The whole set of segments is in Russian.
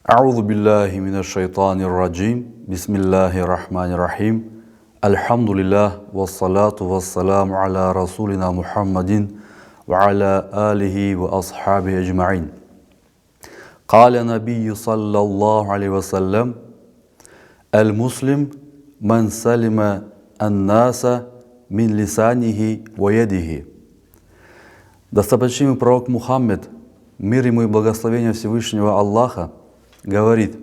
А'удhu билляхи минаш шайтанир раджим. Бисмиллахир рахманир рахим. Альхамдулиллах вассалату вассаламу аля расулина Мухаммадин ва аля алихи ва асхаби аджмаин. Каля набийю саллаллаху алейхи вассалям: аль-муслим ман салима ан-наса мин лисанихи ва ядихи. Достопочтимый пророк Мухаммед, мир ему и благословение Всевышнего Аллаха, говорит: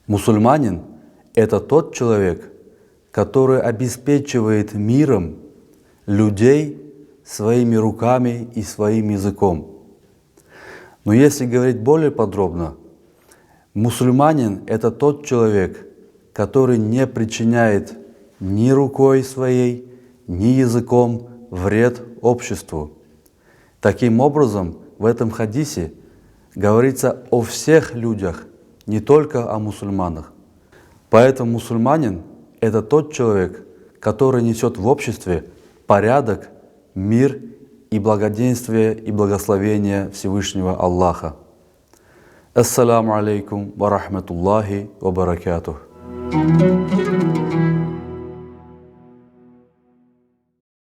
мусульманин – это тот человек, который обеспечивает миром людей своими руками и своим языком. Но если говорить более подробно, мусульманин – это тот человек, который не причиняет ни рукой своей, ни языком вред обществу. Таким образом, в этом хадисе говорится о всех людях, не только о мусульманах. Поэтому мусульманин – это тот человек, который несет в обществе порядок, мир и благоденствие и благословение Всевышнего Аллаха. Ассаламу алейкум ва рахматуллахи ва баракатух.